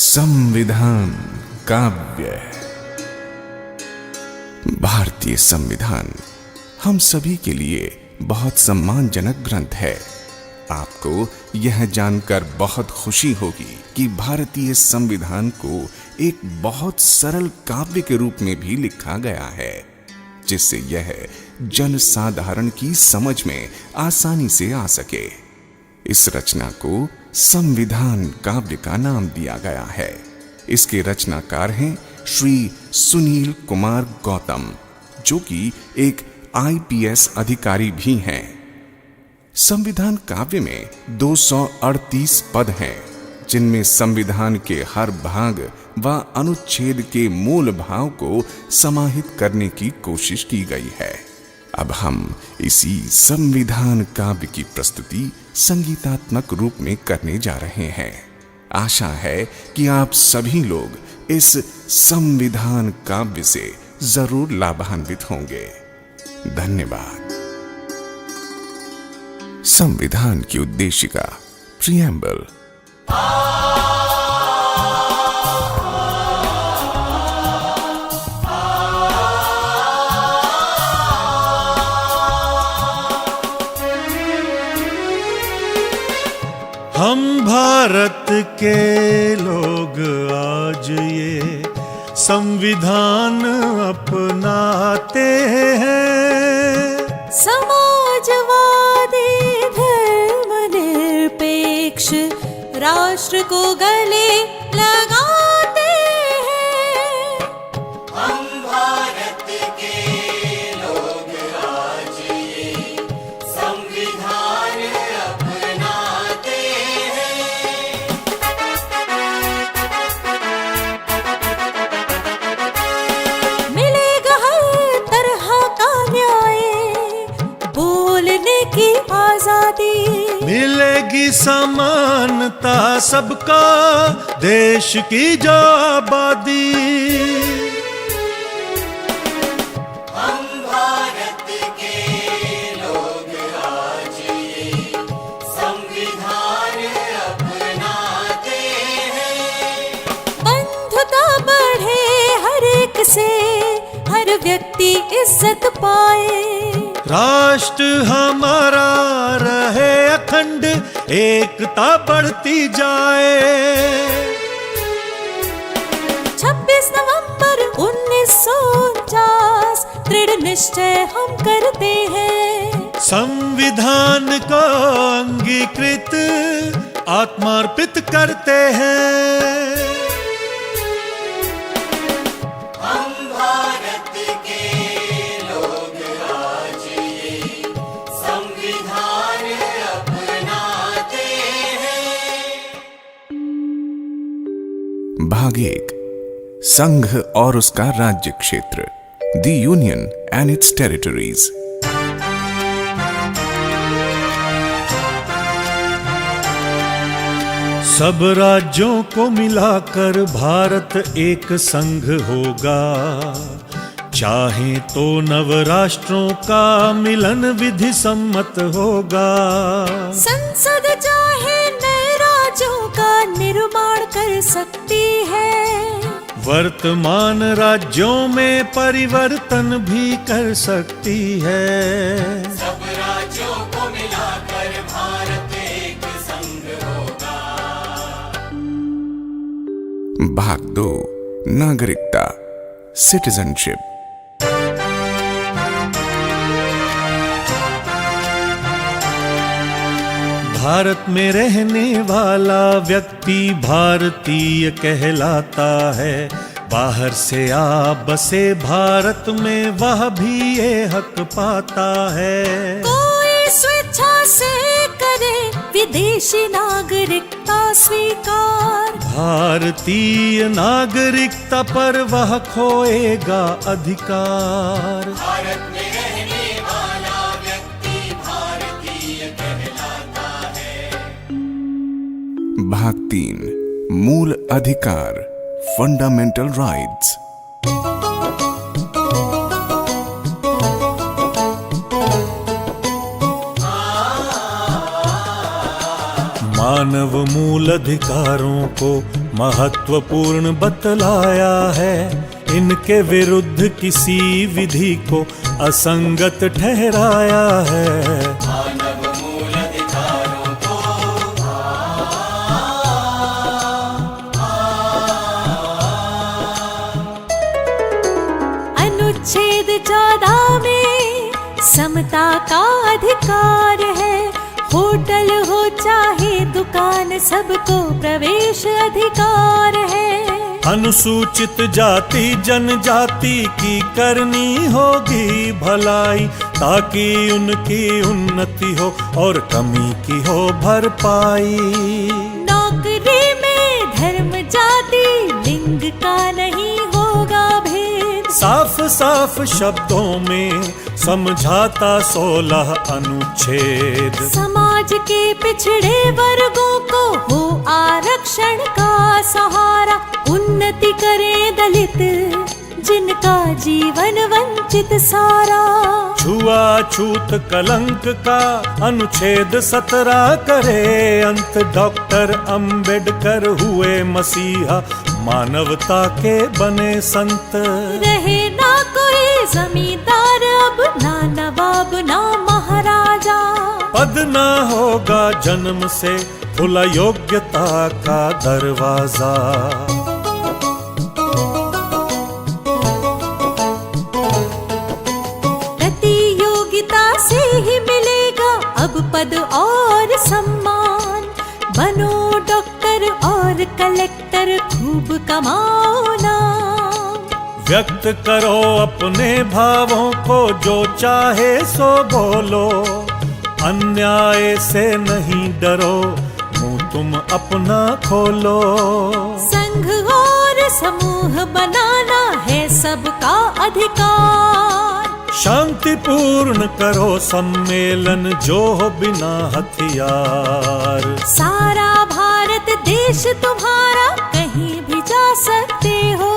संविधान काव्य। भारतीय संविधान हम सभी के लिए बहुत सम्मानजनक ग्रंथ है। आपको यह जानकर बहुत खुशी होगी कि भारतीय संविधान को एक बहुत सरल काव्य के रूप में भी लिखा गया है, जिससे यह जनसाधारण की समझ में आसानी से आ सके। इस रचना को संविधान काव्य का नाम दिया गया है। इसके रचनाकार हैं श्री सुनील कुमार गौतम, जो कि एक IPS अधिकारी भी हैं। संविधान काव्य में 238 पद हैं, जिनमें संविधान के हर भाग व अनुच्छेद के मूल भाव को समाहित करने की कोशिश की गई है। अब हम इसी संविधान काव्य की प्रस्तुति संगीतात्मक रूप में करने जा रहे हैं। आशा है कि आप सभी लोग इस संविधान काव्य से जरूर लाभान्वित होंगे। धन्यवाद। संविधान की उद्देशिका, प्रिएम्बल। हम भारत के लोग आज ये संविधान अपनाते हैं। समाजवादी धर्मनिरपेक्ष राष्ट्र को गले लगाते हैं। हम भारत के लोग आज ये संविधान अपनाते हैं। मिलेगा हर तरह का न्याय, बोलने की आजादी, मिलेगी समानता सबका, देश की जो आबादी। हम भारत के लोग आज ये संविधान अपनाते हैं। बंधुता बढ़े हर एक से, हर व्यक्ति इज्जत पाए। राष्ट्र हमारा रहे अखंड, एकता बढ़ती जाए। 26 नवंबर 1949 दृढ़ निश्चय हम करते हैं। संविधान को अंगीकृत आत्मार्पित करते हैं। हम भारत के लोग आज ये संविधान अपनाते हैं। भाग 1, संघ और उसका राज्य क्षेत्र, the union and it's territories. सब राज्यों को मिलाकर भारत एक संघ होगा। चाहे तो नव राष्ट्रों का मिलन विधि सम्मत होगा। संसद चाहे नए राज्यों का निर्माण कर सकती है। वर्तमान राज्यों में परिवर्तन भी कर सकती है। सब राज्यों को मिलाकर भारत एक संघ होगा। भाग 2, नागरिकता, सिटीजनशिप। भारत में रहने वाला व्यक्ति भारतीय कहलाता है। बाहर से आ बसे भारत में वह भी ये हक पाता है। कोई स्वेच्छा से करे विदेशी नागरिकता स्वीकार, भारतीय नागरिकता पर वह खोएगा अधिकार। भारत में रहने वाला व्यक्ति भारतीय कहलाता है। भाग 3, मूल अधिकार, फंडामेंटल राइट्स। मानव मूल अधिकारों को महत्वपूर्ण बतलाया है। इनके विरुद्ध किसी विधि को असंगत ठहराया है। मानव मूल अधिकारों को अनुच्छेद 14 में समता का अधिकार है। होटल हो चाहे दुकान, सबको प्रवेश अधिकार है। अनुसूचित जाति जनजाति की करनी होगी भलाई, ताकि उनकी उन्नति हो और कमी की हो भरपाई। नौकरी में धर्म जाति लिंग का नहीं होगा भेद। साफ साफ शब्दों में समझाता 16 अनुच्छेद। समाज के पिछड़े वर्गों को हो आरक्षण का सहारा। उन्नति करे दलित जिनका जीवन वंचित सारा। छुआछूत कलंक का अनुच्छेद 17 करे अंत। डॉक्टर अंबेडकर हुए मसीहा, मानवता के बने संत। रहे ना कोई जमींदार अब, ना नवाब ना महाराजा। पद ना होगा जन्म से खुला योग्यता का दरवाजा। प्रतियोगिता से ही मिलेगा अब पद और सम्मान। बनो डॉक्टर और कलेक्टर, खूब कमाओ नाम। व्यक्त करो अपने भावों को, जो चाहे सो बोलो। अन्याय से नहीं डरो, मुंह तुम अपना खोलो। संघ और समूह बनाना है सबका अधिकार। शांतिपूर्ण करो सम्मेलन, जो हो बिना हथियार। सारा भारत देश तुम्हारा, कहीं भी जा सकते हो।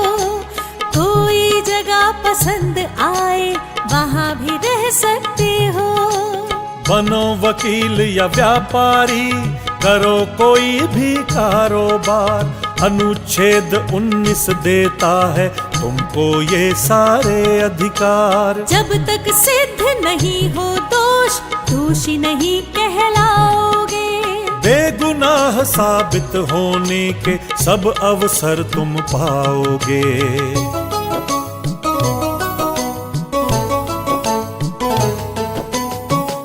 कोई जगह पसंद आए वहाँ भी रह सकते हो। बनो वकील या व्यापारी, करो कोई भी कारोबार। अनुच्छेद 19 देता है तुमको ये सारे अधिकार। जब तक सिद्ध नहीं हो दोष, दोषी नहीं कहलाओगे। बेगुनाह साबित होने के सब अवसर तुम पाओगे।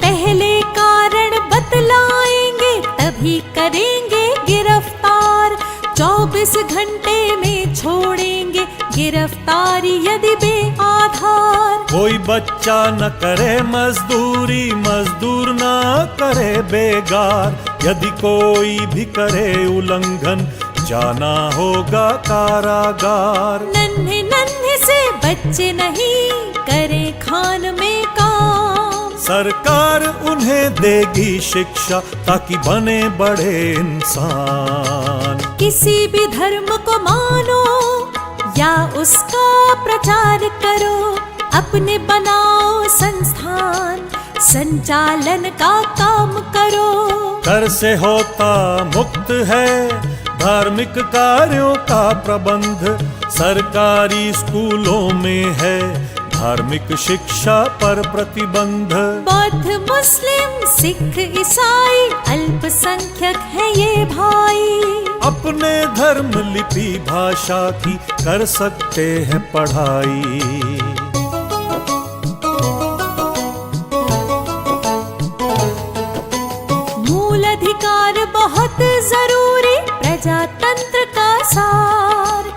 पहले कारण बतलाएंगे, तभी करेंगे गिरफ्तार। 24 घंटे में छोड़ेंगे गिरफ्तारी यदि बेआधार। कोई बच्चा न करे मजदूरी, मजदूर न करे बेगार। यदि कोई भी करे उल्लंघन, जाना होगा कारागार। नन्हे नन्हे से बच्चे नहीं करें खान में काम। सरकार उन्हें देगी शिक्षा, ताकि बने बड़े इंसान। किसी भी धर्म को मानो या उसका प्रचार करो। अपने बनाओ संस्थान, संचालन का काम करो। कर से होता मुक्त है धार्मिक कार्यों का प्रबंध। सरकारी स्कूलों में है धार्मिक शिक्षा पर प्रतिबंध। बौद्ध मुस्लिम सिख ईसाई अल्पसंख्यक है ये भाई। अपने धर्म लिपि भाषा की कर सकते हैं पढ़ाई। मूल अधिकार बहुत जरूरी, प्रजातंत्र का सार।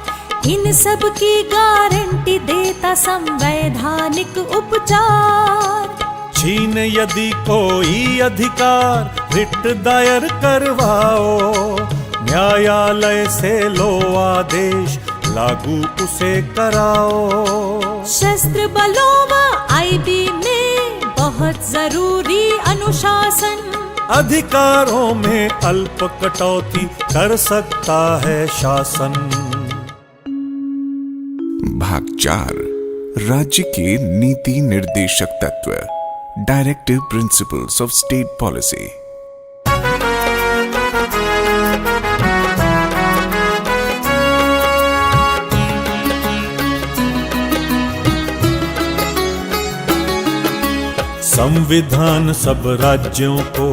इन सब की गारंटी देता संवैधानिक उपचार। छीन यदि कोई अधिकार, रिट दायर करवाओ। न्यायालय से लो आदेश, लागू उसे कराओ। शस्त्र बलों व आईबी में बहुत जरूरी अनुशासन। अधिकारों में अल्प कटौती कर सकता है शासन। भाग 4 राज्य के नीति निर्देशक तत्व, directive principles of state policy. संविधान सब राज्यों को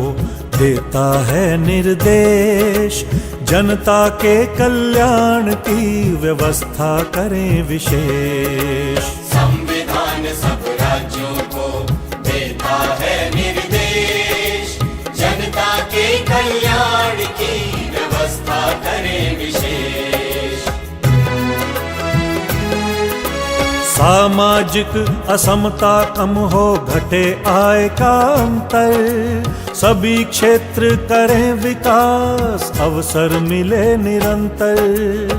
देता है निर्देश, जनता के कल्याण की व्यवस्था करें विशेष। संविधान सब राज्यों को देता है निर्देश, जनता के कल्याण की व्यवस्था करें विशेष। सामाजिक असमता कम हो, घटे आय का अंतर, सभी क्षेत्र करें विकास, अवसर मिले निरंतर।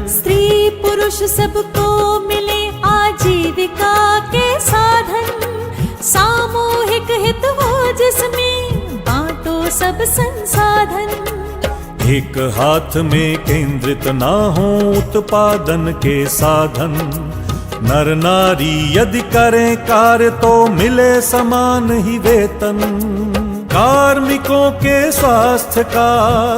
स्त्री पुरुष सबको मिले आजीविका के साधन, सामूहिक हित हो जिसमें बांटो सब संसाधन। एक हाथ में केंद्रित ना हो उत्पादन के साधन, नर नारी यदि करें कार्य तो मिले समान ही वेतन। कार्मिकों के स्वास्थ्य का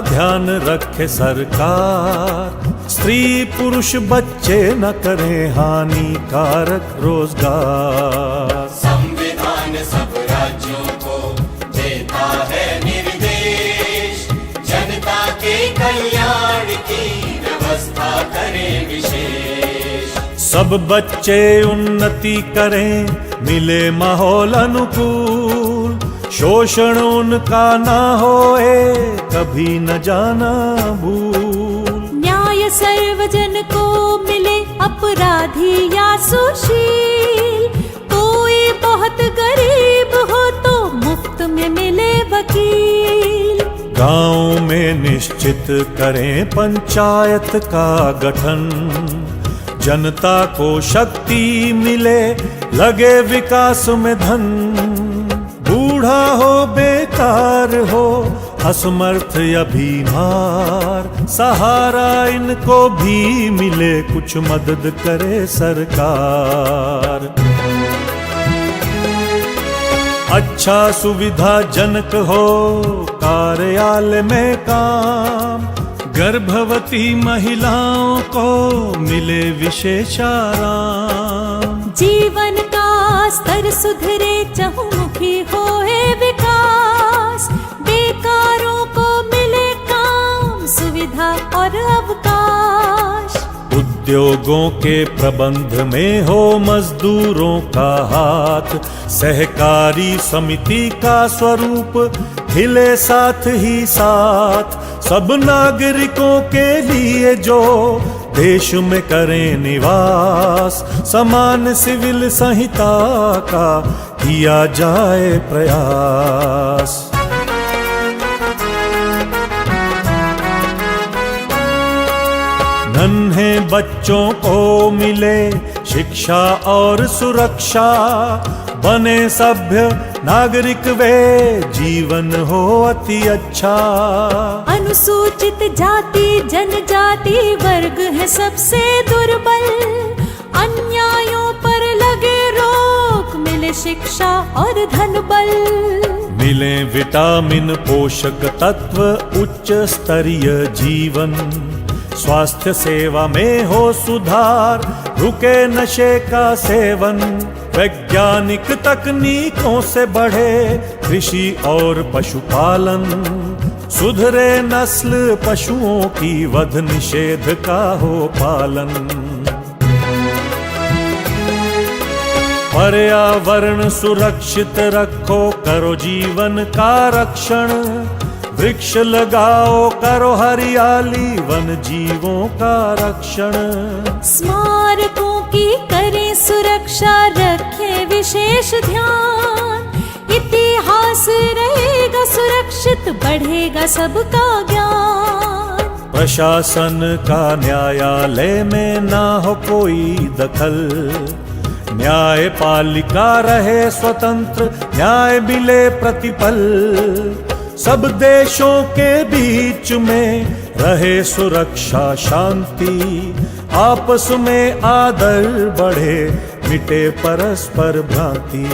ध्यान रखे सरकार, स्त्री पुरुष बच्चे न करें हानिकारक रोजगार। संविधान सब राज्यों को देता है निर्देश, जनता के कल्याण की व्यवस्था करें विशेष। सब बच्चे उन्नति करें, मिले माहौल अनुकूल, शोषण उनका ना होए, कभी न जाना भूल। न्याय सर्वजन को मिले, अपराधी या सुशील, कोई बहुत गरीब हो तो मुफ्त में मिले वकील। गांव में निश्चित करें पंचायत का गठन, जनता को शक्ति मिले, लगे विकास में धन। बूढ़ा हो बेकार हो, असमर्थ या बीमार, सहारा इनको भी मिले, कुछ मदद करे सरकार। अच्छा सुविधाजनक हो कार्यालय में काम, गर्भवती महिलाओं को मिले विशेष आराम। जीवन का स्तर सुधरे, चहुमुखी होए विकास, बेकारों को मिले काम, सुविधा और अवकाश। उद्योगों के प्रबंध में हो मजदूरों का हाथ, सहकारी समिति का स्वरूप हिले साथ ही साथ। सब नागरिकों के लिए जो देश में करें निवास, समान सिविल संहिता का किया जाए प्रयास। नन्हे बच्चों को मिले शिक्षा और सुरक्षा, बने सभ्य नागरिक वे, जीवन हो अति अच्छा। अनुसूचित जाति जनजाति वर्ग है सबसे दुर्बल, अन्यायों पर लगे रोक, मिले शिक्षा और धन बल। मिले विटामिन पोषक तत्व, उच्च स्तरीय जीवन, स्वास्थ्य सेवा में हो सुधार, रुके नशे का सेवन। वैज्ञानिक तकनीकों से बढ़े कृषि और पशुपालन, सुधरे नस्ल पशुओं की, वध निषेध का हो पालन। पर्यावरण सुरक्षित रखो, करो जीवन का रक्षण, वृक्ष लगाओ, करो हरियाली, वन जीवों का रक्षण। स्मारकों की करें सुरक्षा, रखें विशेष ध्यान, इतिहास रहेगा सुरक्षित, बढ़ेगा सबका ज्ञान। प्रशासन का न्यायालय में ना हो कोई दखल, न्यायपालिका रहे स्वतंत्र, न्याय मिले प्रतिपल। सब देशों के बीच में रहे सुरक्षा शांति, आपस में आदर बढ़े, मिटे परस्पर भ्रांति।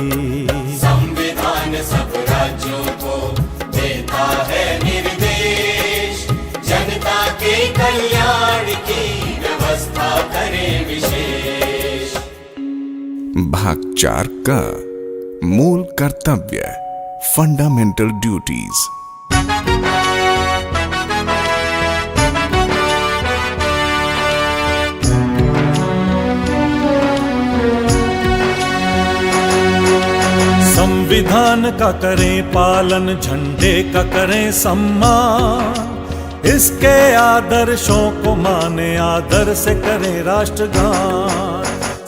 संविधान सब राज्यों को देता है निर्देश, जनता के कल्याण की व्यवस्था करें विशेष। भाग 4 का मूल कर्तव्य। Fundamental duties. संविधान का करें पालन, झंडे का करें सम्मान, इसके आदर्शों को माने, आदर से करें राष्ट्रगान।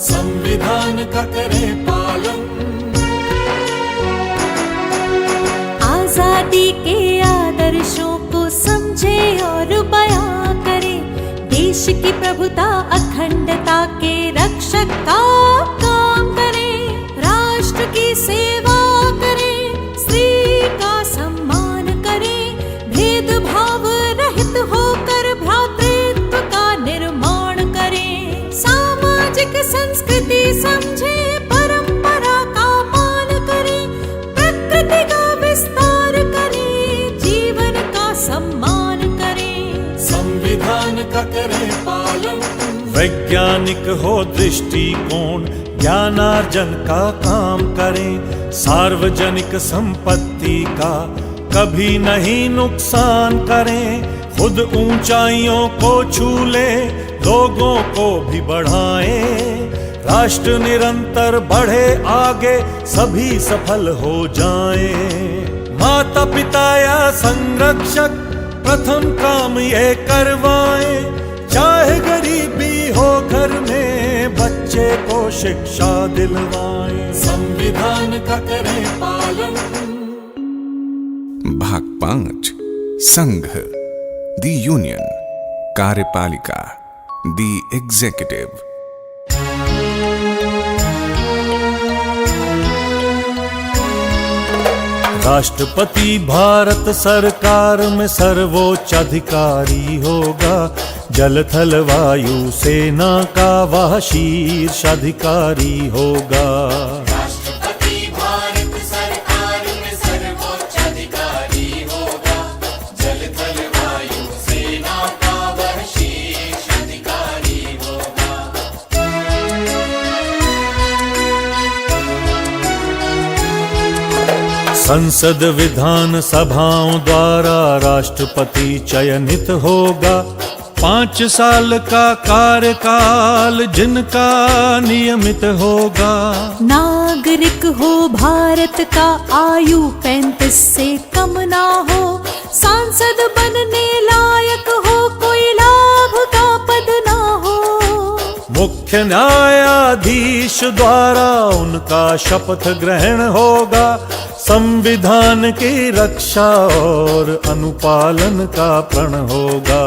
संविधान का करें पालन, आजादी के आदर्शों को समझे और बयां करे, देश की प्रभुता अखंडता के रक्षक का काम करे, राष्ट्र की सेवा करे, स्त्री का सम्मान करे, भेदभाव रहित होकर भ्रातृत्व का निर्माण करे, सामाजिक संस्कृति समझे, परंपरा का मान करे, प्रकृति का विस्तार करे, जीवन का सम्मान करे। संविधान का करें पालन, वैज्ञानिक हो दृष्टिकोण, ज्ञानार्जन का काम करें, सार्वजनिक संपत्ति का कभी नहीं नुकसान करें, खुद ऊंचाइयों को छू ले, लोगों को भी बढ़ाएं, राष्ट्र निरंतर बढ़े आगे, सभी सफल हो जाएं। माता पिता या संरक्षक प्रथम काम ये करवाएं, चाहे गरीबी हो घर में, बच्चे को शिक्षा दिलवाएं। संविधान का करें पालन। भाग 5 संघ, द यूनियन, कार्यपालिका, द एग्जीक्यूटिव। राष्ट्रपति भारत सरकार में सर्वोच्च अधिकारी होगा, जल थल वायु सेना का वह शीर्ष अधिकारी होगा। राष्ट्रपति भारत सरकार में सर्वोच्च अधिकारी होगा, जल थल वायु सेना का वह शीर्ष अधिकारी होगा। संसद विधान सभाओं द्वारा राष्ट्रपति चयनित होगा, 5 साल का कार्यकाल जिनका नियमित होगा। नागरिक हो भारत का, आयु 35 से कम ना हो, सांसद बनने लायक हो, कोई लाभ का पद ना हो। मुख्य न्यायाधीश द्वारा उनका शपथ ग्रहण होगा, संविधान की रक्षा और अनुपालन का प्रण होगा।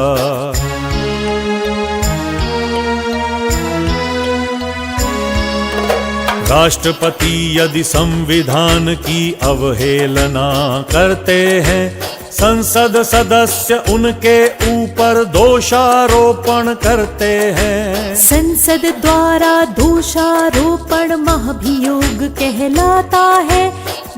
राष्ट्रपति यदि संविधान की अवहेलना करते हैं, संसद सदस्य उनके ऊपर दोषारोपण करते हैं। संसद द्वारा दोषारोपण महाभियोग कहलाता है,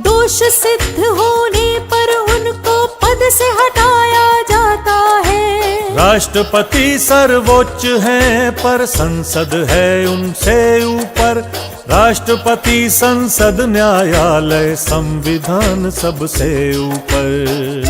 दोष सिद्ध होने पर उनको पद से हटाया जाता है। राष्ट्रपति सर्वोच्च हैं पर संसद है उनसे ऊपर, राष्ट्रपति संसद न्यायालय संविधान सबसे ऊपर।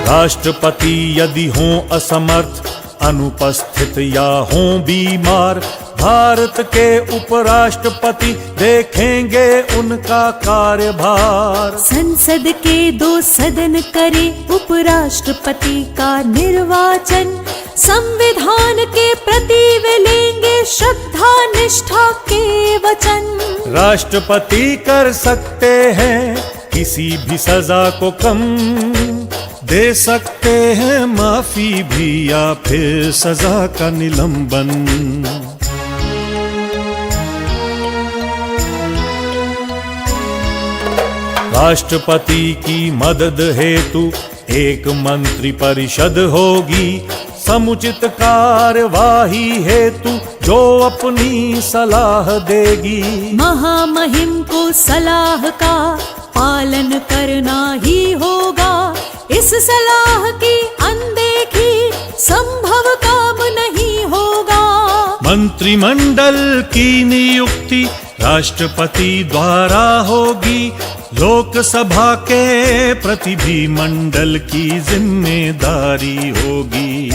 राष्ट्रपति यदि हों असमर्थ, अनुपस्थित या हों बीमार, भारत के उपराष्ट्रपति देखेंगे उनका कार्यभार। संसद के 2 सदन करे उपराष्ट्रपति का निर्वाचन, संविधान के प्रति वे लेंगे श्रद्धा निष्ठा के वचन। राष्ट्रपति कर सकते हैं किसी भी सजा को कम, दे सकते हैं माफी भी या फिर सजा का निलंबन। राष्ट्रपति की मदद हेतु एक मंत्री परिषद होगी, समुचित कार्यवाही हेतु जो अपनी सलाह देगी। महामहिम को सलाह का पालन करना ही होगा, इस सलाह की अनदेखी संभव काम नहीं होगा। मंत्री मंत्रिमंडल की नियुक्ति राष्ट्रपति द्वारा होगी। लोकसभा के प्रतिनिधिमंडल की जिम्मेदारी होगी।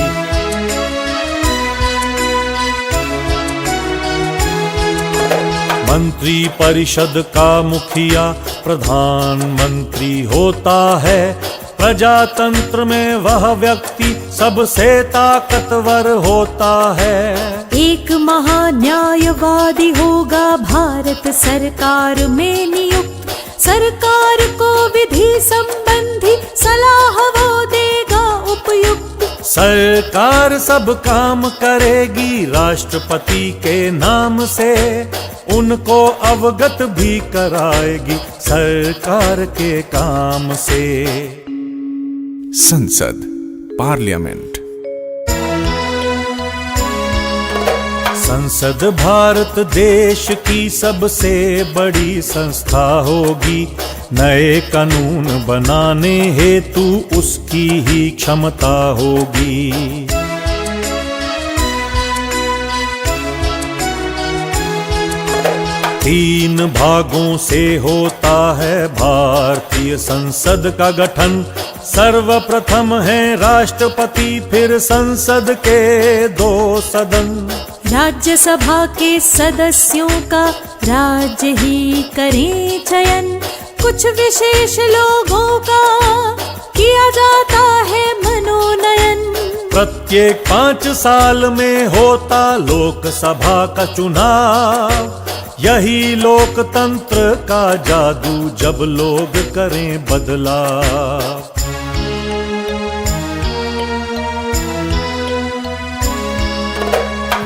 मंत्री परिषद का मुखिया प्रधानमंत्री होता है। प्रजातंत्र में वह व्यक्ति सबसे ताकतवर होता है। एक महान्यायवादी होगा भारत सरकार में नियुक्त। सरकार को विधि संबंधी सलाह वो देगा उपयुक्त। सरकार सब काम करेगी राष्ट्रपति के नाम से। उनको अवगत भी कराएगी सरकार के काम से। संसद, पार्लियामेंट। संसद भारत देश की सबसे बड़ी संस्था होगी। नए कानून बनाने हेतु उसकी ही क्षमता होगी। तीन भागों से होता है भारतीय संसद का गठन। सर्वप्रथम है राष्ट्रपति, फिर संसद के 2 सदन। राज्यसभा के सदस्यों का राज्य ही करें चयन। कुछ विशेष लोगों का किया जाता है मनोनयन। प्रत्येक 5 साल में होता लोकसभा का चुनाव। यही लोकतंत्र का जादू, जब लोग करें बदलाव।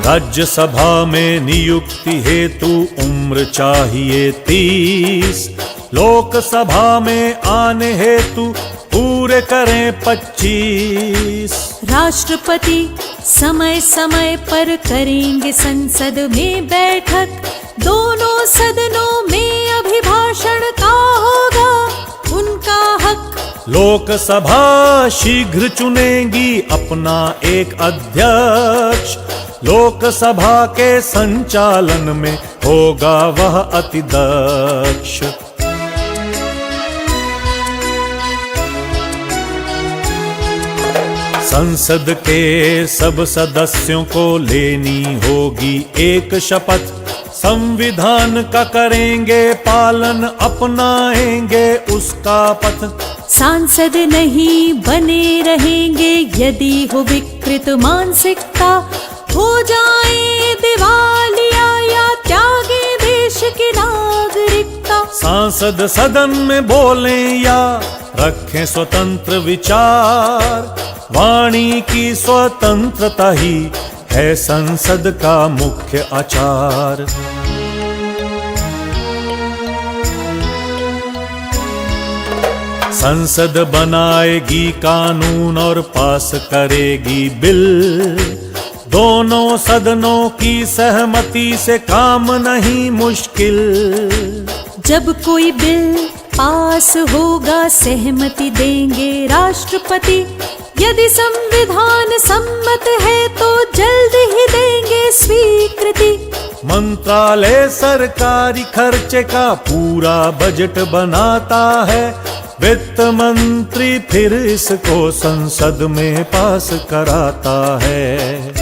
राज्यसभा में नियुक्ति हेतु उम्र चाहिए 30। लोकसभा में आने हेतु पूरे करें 25। राष्ट्रपति समय समय पर करेंगे संसद में बैठक। दोनों सदनों में अभिभाषण का होगा उनका हक। लोकसभा शीघ्र चुनेगी अपना एक अध्यक्ष। लोकसभा के संचालन में होगा वह अति दक्ष। संसद के सब सदस्यों को लेनी होगी एक शपथ। संविधान का करेंगे पालन, अपनाएंगे उसका पथ। सांसद नहीं बने रहेंगे यदि हो विकृत मानसिकता। हो जाए दिवालिया या त्यागे देश की नागरिकता। सांसद सदन में बोलें या रखें स्वतंत्र विचार। वाणी की स्वतंत्रता ही है संसद का मुख्य आचार। संसद बनाएगी कानून और पास करेगी बिल। दोनों सदनों की सहमति से काम नहीं मुश्किल। जब कोई बिल पास होगा सहमति देंगे राष्ट्रपति। यदि संविधान सम्मत है तो जल्द ही देंगे स्वीकृति। मंत्रालय सरकारी खर्चे का पूरा बजट बनाता है। वित्त मंत्री फिर इसको संसद में पास कराता है।